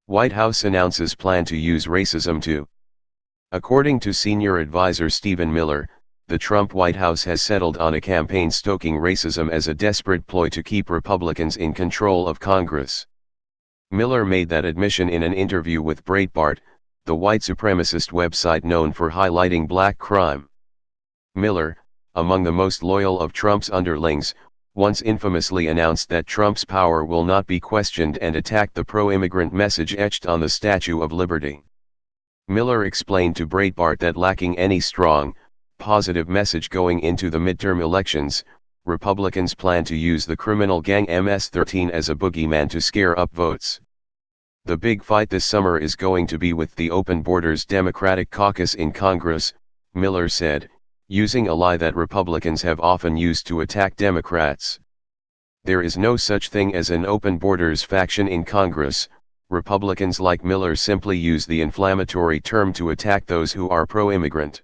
White House announces plan to use racism to. According to senior advisor Stephen Miller, the Trump White House has settled on a campaign stoking racism as a desperate ploy to keep Republicans in control of Congress. Miller made that admission in an interview with Breitbart, the white supremacist website known for highlighting black crime. Miller, among the most loyal of Trump's underlings, once infamously announced that Trump's power will not be questioned and attacked the pro-immigrant message etched on the Statue of Liberty. Miller explained to Breitbart that lacking any strong, positive message going into the midterm elections, Republicans plan to use the criminal gang MS-13 as a boogeyman to scare up votes. The big fight this summer is going to be with the open borders Democratic caucus in Congress, Miller said, using a lie that Republicans have often used to attack Democrats. There is no such thing as an open borders faction in Congress. Republicans like Miller simply use the inflammatory term to attack those who are pro-immigrant.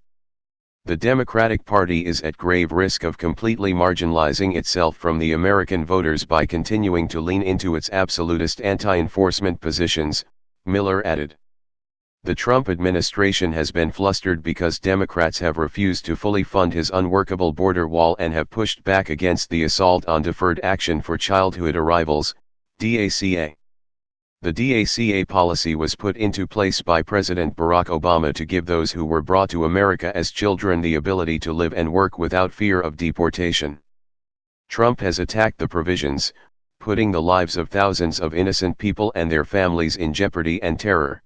The Democratic Party is at grave risk of completely marginalizing itself from the American voters by continuing to lean into its absolutist anti-enforcement positions, Miller added. The Trump administration has been flustered because Democrats have refused to fully fund his unworkable border wall and have pushed back against the assault on Deferred Action for Childhood Arrivals, DACA. The DACA policy was put into place by President Barack Obama to give those who were brought to America as children the ability to live and work without fear of deportation. Trump has attacked the provisions, putting the lives of thousands of innocent people and their families in jeopardy and terror.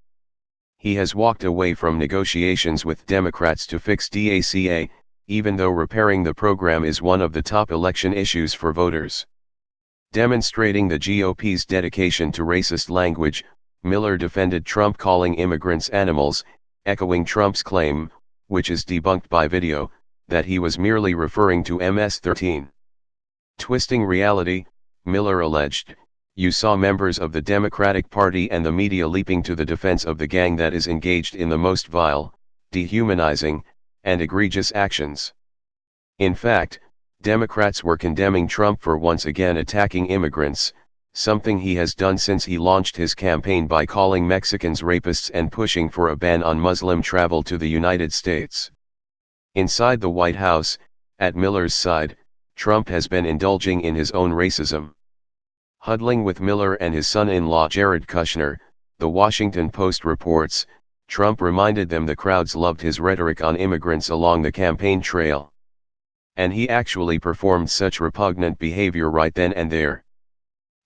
He has walked away from negotiations with Democrats to fix DACA, even though repairing the program is one of the top election issues for voters. Demonstrating the GOP's dedication to racist language, Miller defended Trump calling immigrants animals, echoing Trump's claim, which is debunked by video, that he was merely referring to MS-13. Twisting reality, Miller alleged, you saw members of the Democratic Party and the media leaping to the defense of the gang that is engaged in the most vile, dehumanizing, and egregious actions. In fact, Democrats were condemning Trump for once again attacking immigrants, something he has done since he launched his campaign by calling Mexicans rapists and pushing for a ban on Muslim travel to the United States. Inside the White House, at Miller's side, Trump has been indulging in his own racism. Huddling with Miller and his son-in-law Jared Kushner, The Washington Post reports, Trump reminded them the crowds loved his rhetoric on immigrants along the campaign trail. And he actually performed such repugnant behavior right then and there.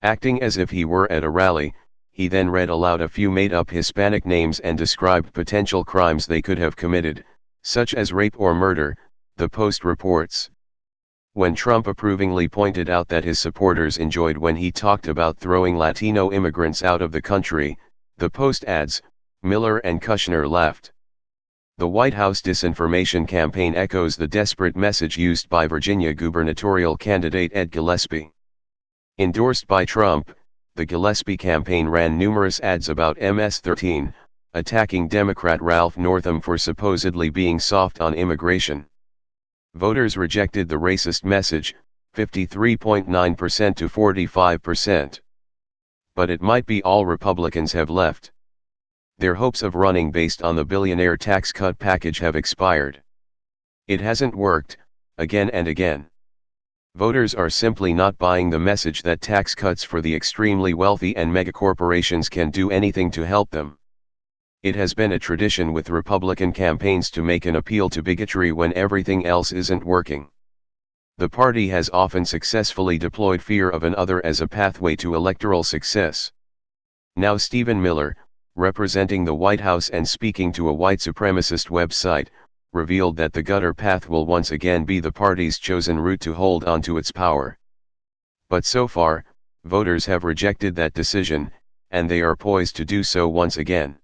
Acting as if he were at a rally, he then read aloud a few made-up Hispanic names and described potential crimes they could have committed, such as rape or murder, the Post reports. When Trump approvingly pointed out that his supporters enjoyed when he talked about throwing Latino immigrants out of the country, the Post adds, Miller and Kushner laughed. The White House disinformation campaign echoes the desperate message used by Virginia gubernatorial candidate Ed Gillespie. Endorsed by Trump, the Gillespie campaign ran numerous ads about MS-13, attacking Democrat Ralph Northam for supposedly being soft on immigration. Voters rejected the racist message, 53.9% to 45%. But it might be all Republicans have left. Their hopes of running based on the billionaire tax cut package have expired. It hasn't worked, again and again. Voters are simply not buying the message that tax cuts for the extremely wealthy and megacorporations can do anything to help them. It has been a tradition with Republican campaigns to make an appeal to bigotry when everything else isn't working. The party has often successfully deployed fear of another as a pathway to electoral success. Now Stephen Miller, representing the White House and speaking to a white supremacist website, revealed that the gutter path will once again be the party's chosen route to hold onto its power. But so far, voters have rejected that decision, and they are poised to do so once again.